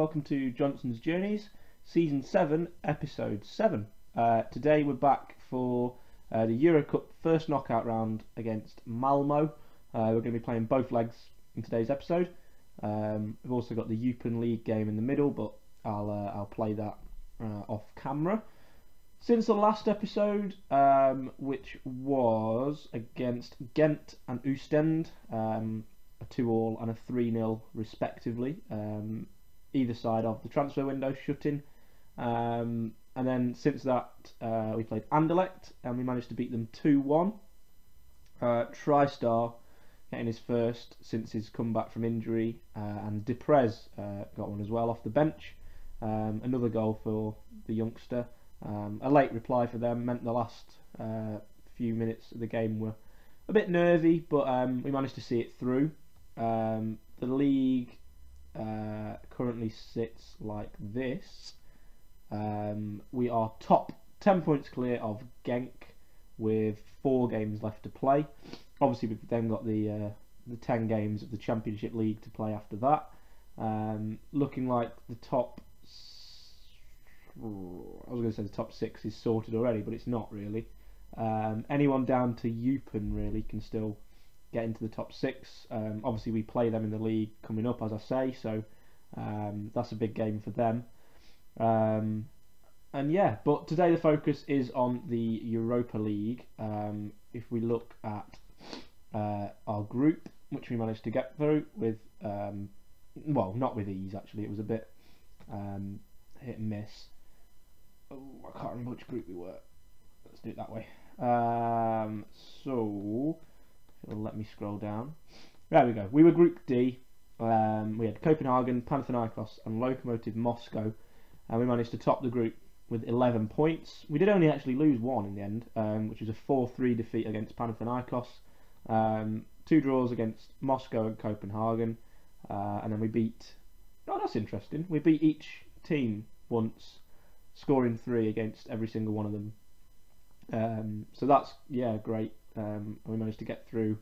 welcome to Johnson's Journeys, Season 7, Episode 7. Today we're back for the Euro Cup first knockout round against Malmo. We're going to be playing both legs in today's episode. We've also got the Europa League game in the middle, but I'll play that off camera. Since the last episode, which was against Ghent and Oostende, a 2-2 and a 3-0 respectively, either side of the transfer window shutting, and then since that we played Anderlecht and we managed to beat them 2-1. TriStar getting his first since his comeback from injury, and Deprez got one as well off the bench. Another goal for the youngster. A late reply for them meant the last few minutes of the game were a bit nervy, but we managed to see it through. The league currently sits like this. We are top 10 points clear of Genk with 4 games left to play. Obviously we've then got the 10 games of the Championship League to play after that. Looking like the top, I was going to say the top 6 is sorted already, but it's not really. Anyone down to Eupen really can still get into the top 6. Obviously we play them in the league coming up, as I say, so that's a big game for them. And yeah, but today the focus is on the Europa League. If we look at our group, which we managed to get through with, well, not with ease actually, it was a bit hit and miss. Oh, I can't remember which group we were. Let's do it that way. So it'll let me scroll down. There we go. We were Group D. We had Copenhagen, Panathinaikos and Lokomotiv Moscow, and we managed to top the group with 11 points. We did only actually lose one in the end, which was a 4-3 defeat against Panathinaikos, 2 draws against Moscow and Copenhagen, and then we beat, oh that's interesting, we beat each team once, scoring 3 against every single one of them. So that's, yeah, great. We managed to get through,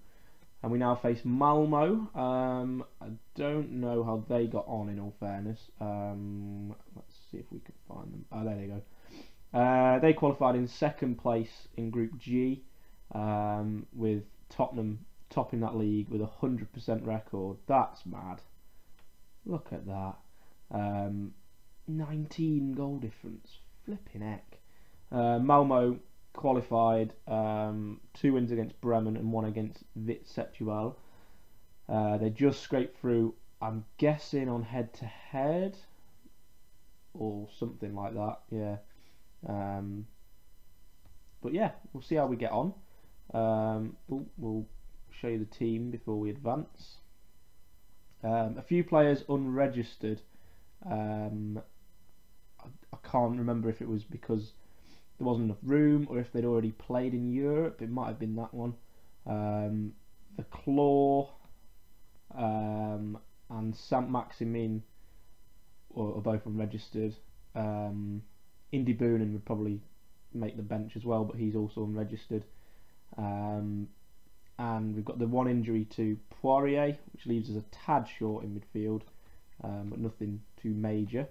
and we now face Malmo. I don't know how they got on, in all fairness. Let's see if we can find them. Oh, there they go. They qualified in 2nd place in Group G, with Tottenham topping that league with a 100% record. That's mad. Look at that. 19 goal difference. Flipping heck. Malmo qualified, 2 wins against Bremen and 1 against Vitesse. They just scraped through, I'm guessing on head-to-head or something like that, yeah. But yeah, we'll see how we get on. We'll show you the team before we advance. A few players unregistered. I can't remember if it was because there wasn't enough room or if they'd already played in Europe. It might have been that one. The Claw and Saint-Maximin are both unregistered. Indy Boonen would probably make the bench as well, but he's also unregistered. And we've got the one injury to Poirier, which leaves us a tad short in midfield, but nothing too major.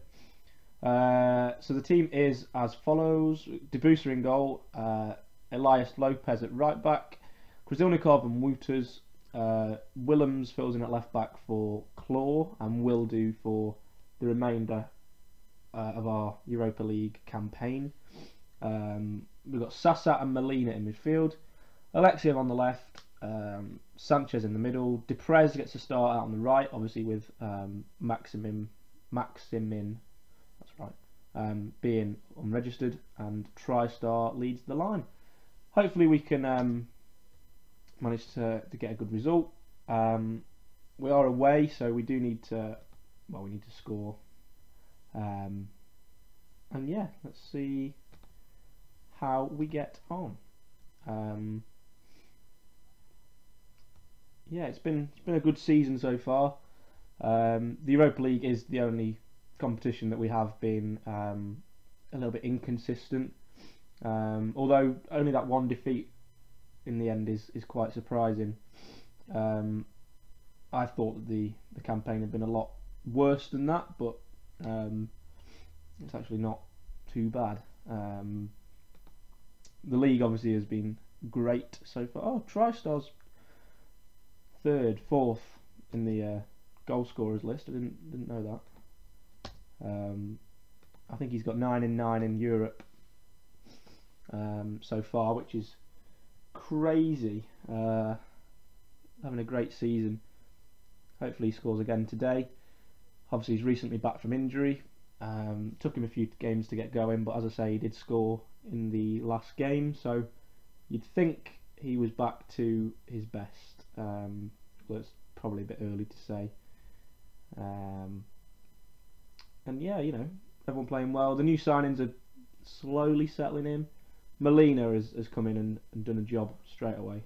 So the team is as follows: Debuser in goal, Elias Lopez at right back, Krasilnikov and Wouters, Willems fills in at left back for Claw, and will do for the remainder of our Europa League campaign. We've got Sasa and Molina in midfield, Alexiev on the left, Sanchez in the middle. Deprez gets a start out on the right, obviously with Maximin, that's right, being unregistered, and TriStar leads the line. Hopefully we can manage to get a good result. We are away, so we do need to, well, we need to score. And yeah, let's see how we get on. Yeah, it's been a good season so far. The Europa League is the only competition that we have been a little bit inconsistent. Although only that one defeat in the end is quite surprising. I thought that the campaign had been a lot worse than that, but It's actually not too bad. The league obviously has been great so far. Oh, TriStar's third, fourth in the goal scorers list. I didn't know that. I think he's got 9 in 9 in Europe so far, which is crazy. Having a great season. Hopefully he scores again today. Obviously he's recently back from injury. Took him a few games to get going, but as I say, he did score in the last game, so you'd think he was back to his best. But it's probably a bit early to say. And yeah, you know, everyone playing well. The new signings are slowly settling in. Molina has come in and done a job straight away.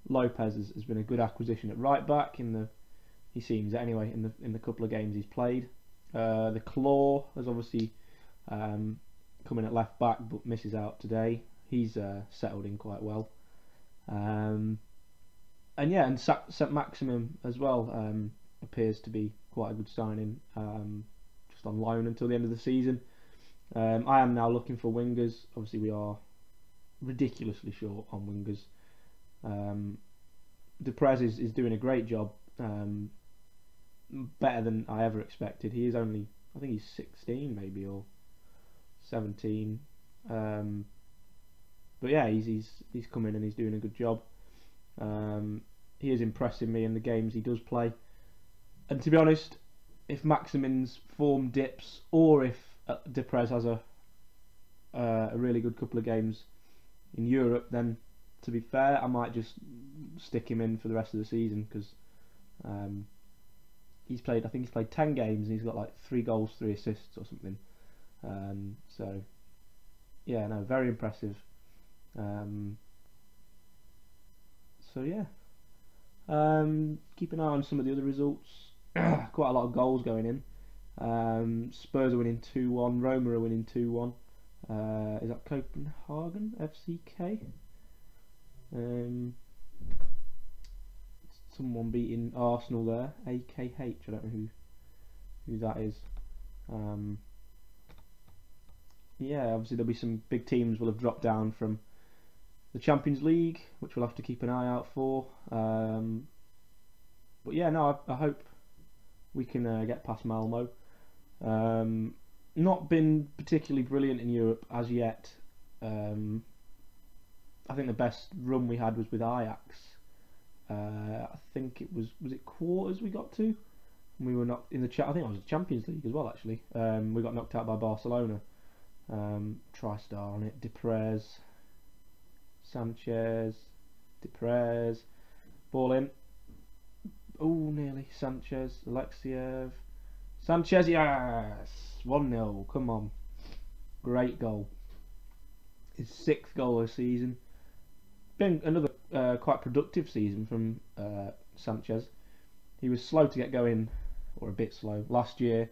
Lopez has been a good acquisition at right back he seems anyway in the couple of games he's played. The Claw has obviously come in at left back but misses out today. He's settled in quite well. And yeah, and St. Maximum as well appears to be quite a good signing, just on loan until the end of the season. I am now looking for wingers. Obviously we are ridiculously short on wingers. Deprez is doing a great job, better than I ever expected. He is only, I think he's 16 maybe, or 17, but yeah, he's come in and he's doing a good job. He is impressing me in the games he does play, and to be honest, if Maximin's form dips or if Deprez has a really good couple of games in Europe, then to be fair, I might just stick him in for the rest of the season, because he's played, I think he's played 10 games and he's got like 3 goals, 3 assists or something. So yeah, no, very impressive. So yeah, keep an eye on some of the other results. Quite a lot of goals going in. Spurs are winning 2-1. Roma are winning 2-1. Is that Copenhagen FCK? Someone beating Arsenal there. AKH. I don't know who that is. Yeah, obviously there'll be some big teams will have dropped down from the Champions League, which we'll have to keep an eye out for. But yeah, no, I hope we can get past Malmo. Not been particularly brilliant in Europe as yet. I think the best run we had was with Ajax. I think it was it quarters we got to? And we were knocked in the I think it was the Champions League as well actually. We got knocked out by Barcelona. TriStar on it. Deprez, Sanchez, Deprez, ball in. Oh, nearly. Sanchez, Alexiev, Sanchez, yes! 1-0, come on. Great goal. His 6th goal of the season. Been another quite productive season from Sanchez. He was slow to get going, or a bit slow, last year,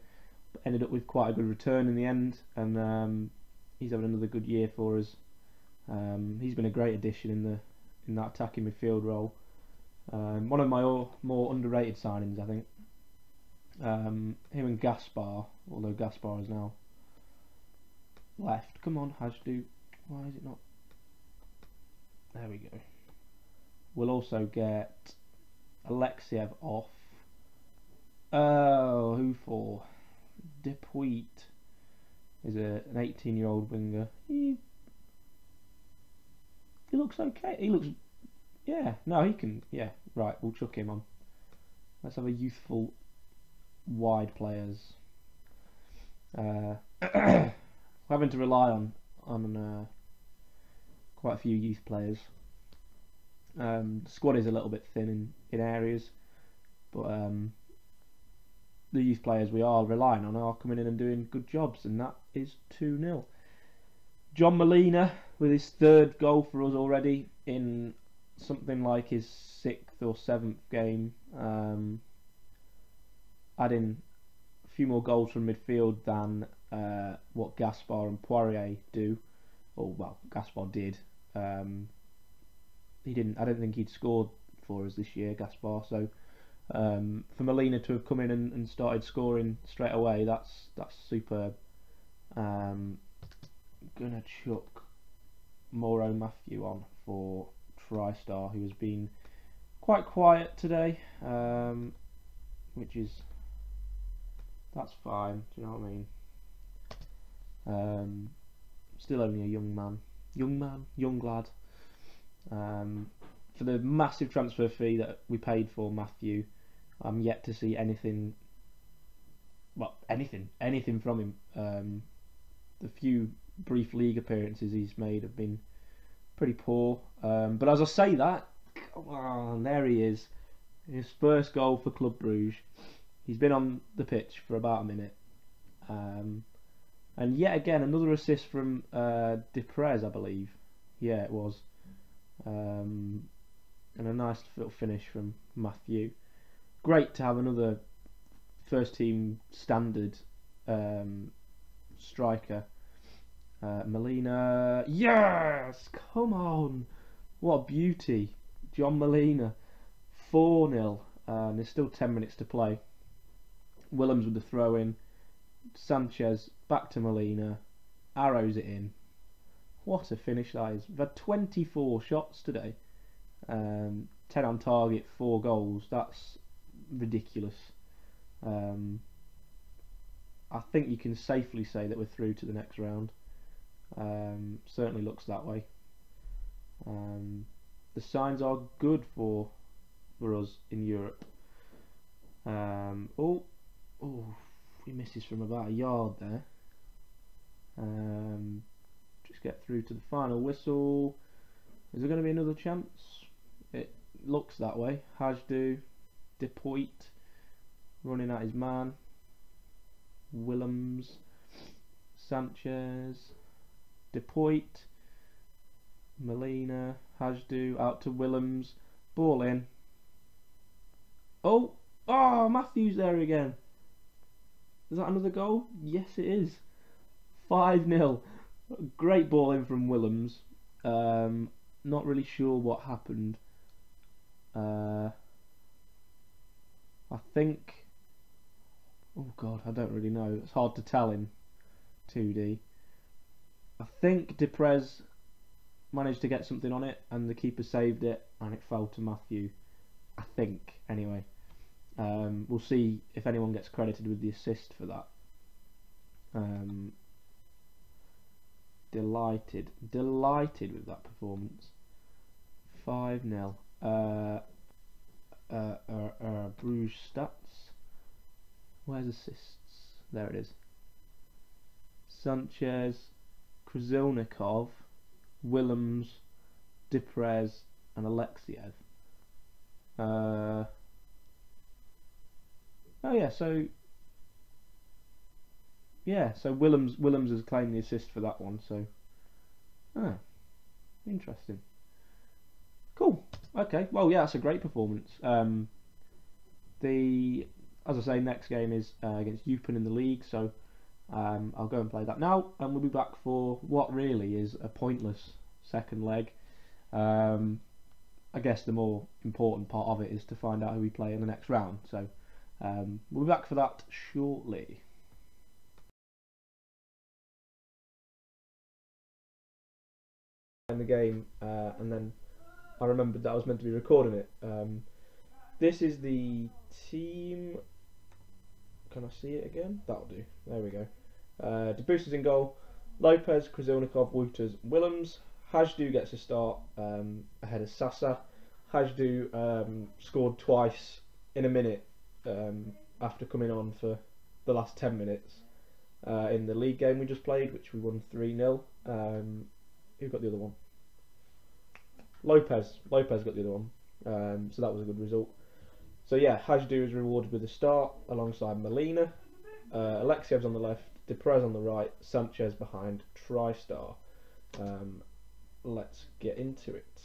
but ended up with quite a good return in the end, and he's having another good year for us. He's been a great addition in that attacking midfield role. One of my more underrated signings, I think. Him and Gaspar, although Gaspar is now left. Come on, Hajdu. Why is it not? There we go. We'll also get Alexiev off. Oh, who for? Depuit is an 18-year-old winger. He looks okay. He looks, yeah. No, he can. Yeah, right. We'll chuck him on. Let's have a youthful wide players. Having to rely on quite a few youth players. The squad is a little bit thin in areas, but the youth players we are relying on are coming in and doing good jobs, and that is 2-0. John Molina with his 3rd goal for us already in something like his 6th or 7th game, adding a few more goals from midfield than what Gaspar and Poirier do. Or well, Gaspar did. He didn't. I don't think he'd scored for us this year, Gaspar. So For Molina to have come in and started scoring straight away, that's superb. Gonna chuck Mauro Matthew on for TriStar, who has been quite quiet today, that's fine. Do you know what I mean? Still only a young lad. For the massive transfer fee that we paid for Matthew, I'm yet to see anything from him. The few brief league appearances he's made have been pretty poor. But as I say that, come on, there he is. His first goal for Club Brugge. He's been on the pitch for about a minute. And yet again, another assist from Deprez, I believe. Yeah, it was. And a nice little finish from Matthew. Great to have another first team standard striker. Molina, yes, come on, what a beauty. John Molina, 4-0. There's still 10 minutes to play. Willems with the throw in. Sanchez back to Molina, arrows it in. What a finish that is. We've had 24 shots today, 10 on target, 4 goals. That's ridiculous. I think you can safely say that we're through to the next round. Certainly looks that way. The signs are good for us in Europe. He misses from about a yard there. Just get through to the final whistle. Is there going to be another chance? It looks that way. Hajdu, Depoit running at his man. Willems, Sanchez, Depoit, Molina, Hajdu out to Willems, ball in. Oh, Matthew's there again. Is that another goal? Yes, it is. 5-0. Great ball in from Willems. Not really sure what happened. I think. Oh God, I don't really know. It's hard to tell in 2D. I think Deprez managed to get something on it, and the keeper saved it, and it fell to Matthew. I think, anyway. We'll see if anyone gets credited with the assist for that. Delighted with that performance. 5-0. Bruges stats. Where's assists? There it is. Sanchez, Krasilnikov, Willems, Deprez, and Alexiev. So Willems has claimed the assist for that one. So, interesting. Cool. Okay. Well, yeah, that's a great performance. As I say, next game is against Eupen in the league. So, I'll go and play that now, and we'll be back for what really is a pointless second leg. I guess the more important part of it is to find out who we play in the next round. So, we'll be back for that shortly. In the game, and then I remembered that I was meant to be recording it. This is the team. Can I see it again? That'll do. There we go. Debussy in goal. Lopez, Krasilnikov, Wouters, Willems. Hajdu gets a start ahead of Sasa. Hajdu scored twice in a minute after coming on for the last 10 minutes in the league game we just played, which we won 3-0. Who got the other one? Lopez got the other one. So that was a good result. So yeah, Hajdu is rewarded with a start alongside Molina. Alexiev's on the left, Deprez on the right, Sanchez behind TriStar. Let's get into it.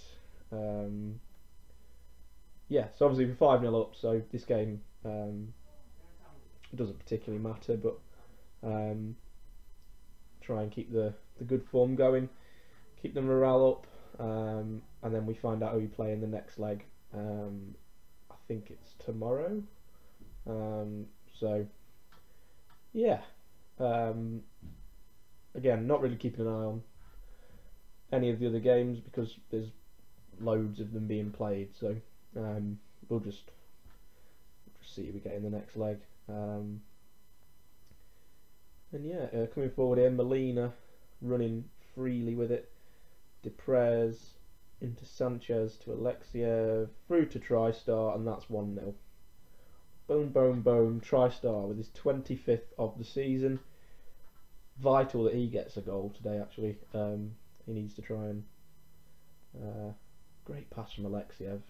Yeah, so obviously we're 5-0 up, so this game doesn't particularly matter, but try and keep the good form going, keep the morale up, and then we find out who we play in the next leg. I think it's tomorrow. So yeah, again, not really keeping an eye on any of the other games because there's loads of them being played. So we'll just see who we get in the next leg. And yeah, coming forward here, Molina running freely with it. Deprez into Sanchez to Alexiev, through to TriStar, and that's 1-0. Boom, boom, boom. TriStar with his 25th of the season. Vital that he gets a goal today, actually. He needs to try and... great pass from Alexiev.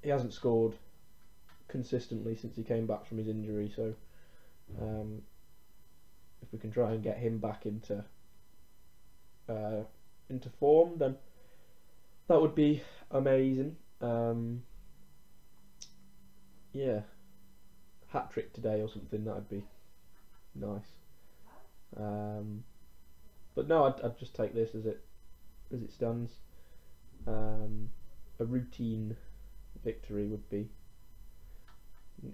He hasn't scored consistently since he came back from his injury, so if we can try and get him back into form, then that would be amazing. Yeah, hat trick today or something, that'd be nice. But no, I'd just take this as it stands. A routine victory would be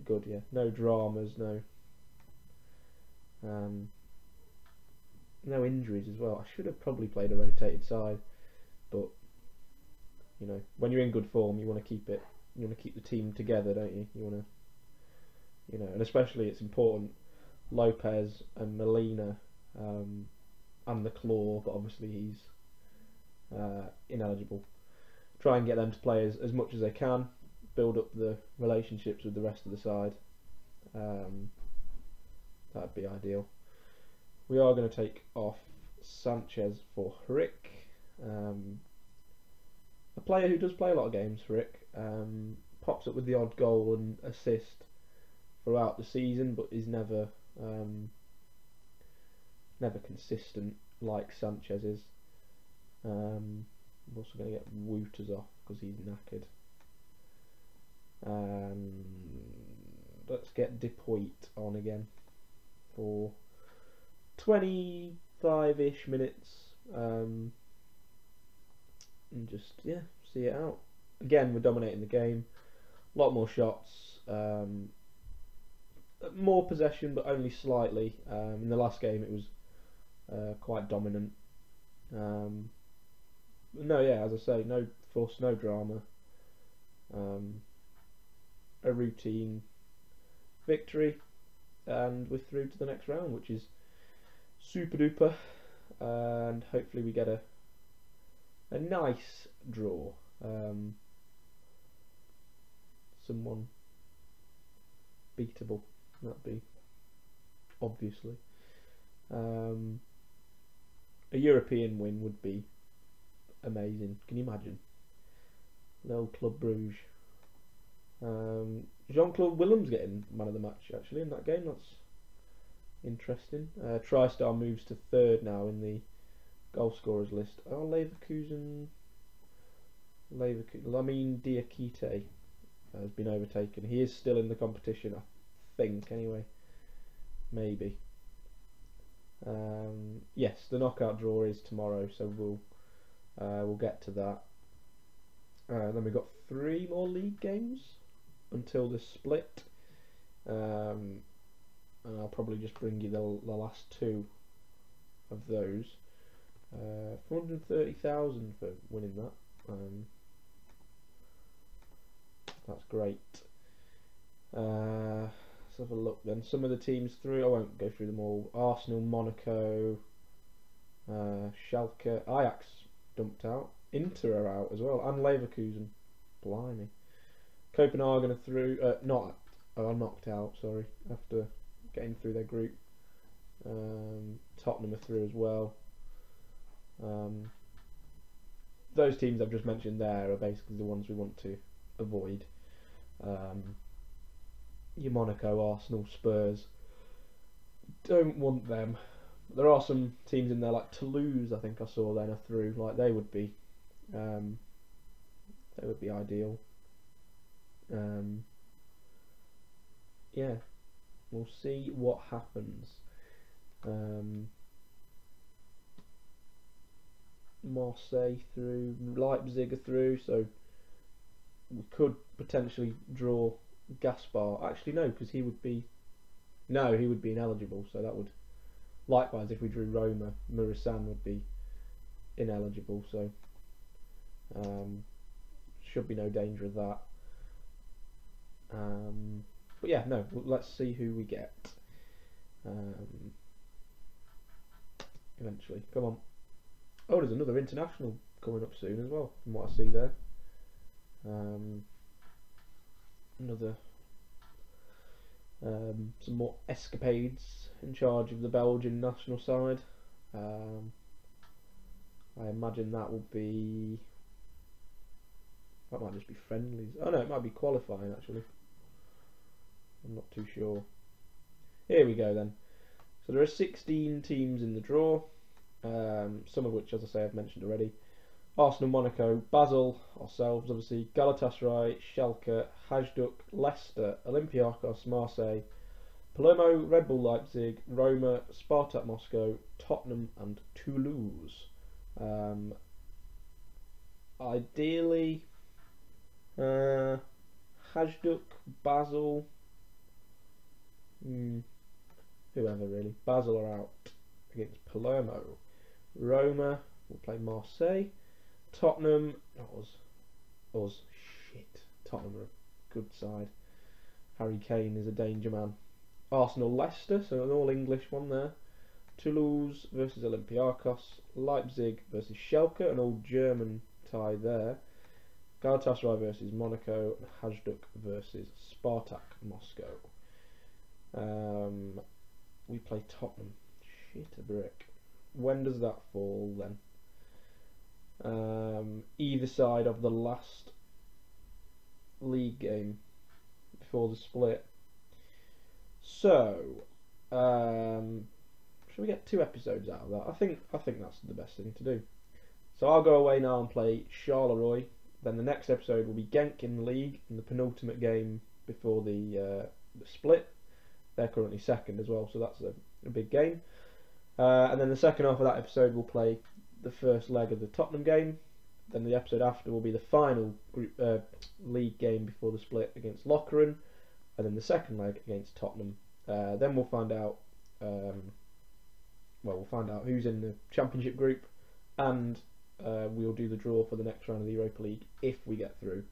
good. Yeah, no dramas, no injuries as well. I should have probably played a rotated side, but you know, when you're in good form, you want to keep it. You want to keep the team together, don't you? You want to, you know, and especially it's important. Lopez and Molina, and the Claw, but obviously he's ineligible. Try and get them to play as much as they can. Build up the relationships with the rest of the side. That'd be ideal. We are going to take off Sanchez for Rick, a player who does play a lot of games for Rick. Pops up with the odd goal and assist throughout the season, but is never consistent like Sanchez is. I'm also going to get Wooters off because he's knackered. Let's get Depoit on again for 25-ish minutes, and just see it out. Again, we're dominating the game. A lot more shots, more possession, but only slightly. In the last game, it was quite dominant. As I say, no fuss, no drama. A routine victory, and we're through to the next round, which is super duper. And hopefully we get a nice draw. Someone beatable, that'd be obviously. A European win would be amazing. Can you imagine? Little Club Brugge. Jean-Claude Willems getting man of the match actually in that game. That's interesting. TriStar moves to third now in the goal scorers list. Oh, Leverkusen. Lamine Diakite has been overtaken. He is still in the competition, I think. Anyway, maybe. Yes, the knockout draw is tomorrow, so we'll get to that. Then we've got 3 more league games until the split, and I'll probably just bring you the last 2 of those. 430,000 for winning that. That's great. Let's have a look then. Some of the teams through. I won't go through them all. Arsenal, Monaco, Schalke, Ajax dumped out. Inter are out as well, and Leverkusen. Blimey. Copenhagen are through. Knocked out. Sorry, after getting through their group. Tottenham are through as well. Those teams I've just mentioned there are basically the ones we want to avoid. Your Monaco, Arsenal, Spurs, don't want them. There are some teams in there like Toulouse, I think I saw then are through. Like they would be ideal. Yeah, we'll see what happens. Marseille through, Leipzig are through, so we could potentially draw Gaspar. Actually, no, because he would be ineligible. So that would, likewise, if we drew Roma, Murasan would be ineligible. So should be no danger of that. But yeah, no. Let's see who we get. Eventually, come on. Oh, there's another international coming up soon as well, from what I see there. Another some more escapades in charge of the Belgian national side. I imagine that will be. That might just be friendlies. Oh no, it might be qualifying actually. I'm not too sure. Here we go then. So there are 16 teams in the draw, some of which, as I say, I've mentioned already. Arsenal, Monaco, Basel, ourselves obviously, Galatasaray, Schalke, Hajduk, Leicester, Olympiacos, Marseille, Palermo, Red Bull Leipzig, Roma, Spartak Moscow, Tottenham and Toulouse. Ideally, Hajduk, Basel, whoever really. Basel are out against Palermo. Roma will play Marseille. Tottenham, us. Shit. Tottenham are a good side. Harry Kane is a danger man. Arsenal, Leicester, so an all-English one there. Toulouse versus Olympiacos. Leipzig versus Schalke, an old German tie there. Galatasaray versus Monaco. And Hajduk versus Spartak Moscow. We play Tottenham. Shit a brick. When does that fall then? Either side of the last league game before the split. So, should we get 2 episodes out of that? I think that's the best thing to do. So I'll go away now and play Charleroi. Then the next episode will be Genk in the league in the penultimate game before the split. They're currently second as well, so that's a big game. And then the second half of that episode will play the first leg of the Tottenham game. Then the episode after will be the final group league game before the split against Lokeren, and then the second leg against Tottenham. Then we'll find out. We'll find out who's in the Championship group, and we'll do the draw for the next round of the Europa League if we get through.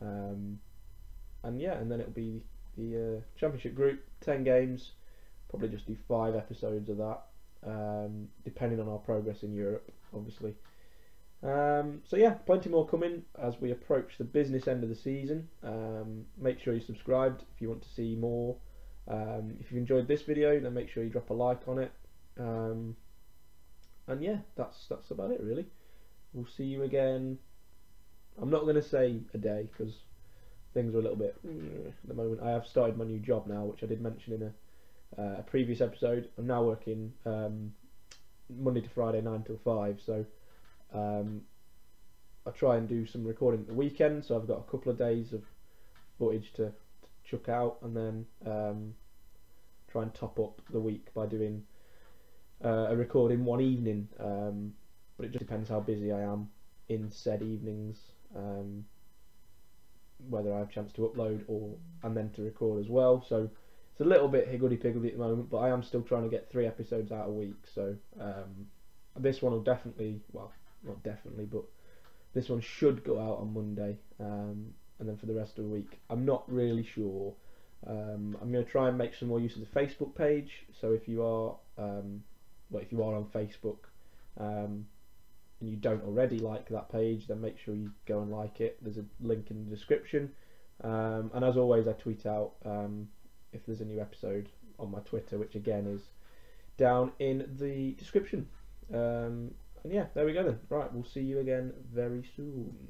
And then it'll be the Championship group, 10 games. Probably just do 5 episodes of that, depending on our progress in Europe, obviously. So yeah, plenty more coming as we approach the business end of the season. Make sure you're subscribed if you want to see more. If you've enjoyed this video, then make sure you drop a like on it. And yeah, that's about it really. We'll see you again. I'm not going to say a day because things are a little bit at the moment. I have started my new job now, which I did mention in a previous episode. I'm now working Monday to Friday 9 till 5, so I try and do some recording at the weekend, so I've got a couple of days of footage to chuck out, and then try and top up the week by doing a recording one evening, but it just depends how busy I am in said evenings, whether I have a chance to upload and then to record as well. So it's a little bit higgledy-piggledy at the moment, but I am still trying to get 3 episodes out a week. So this one will definitely, well, not definitely, but this one should go out on Monday, and then for the rest of the week, I'm not really sure. I'm going to try and make some more use of the Facebook page. So if you are, if you are on Facebook, and you don't already like that page, then make sure you go and like it. There's a link in the description, and as always, I tweet out if there's a new episode on my Twitter, which again is down in the description. And yeah, there we go then. Right, we'll see you again very soon.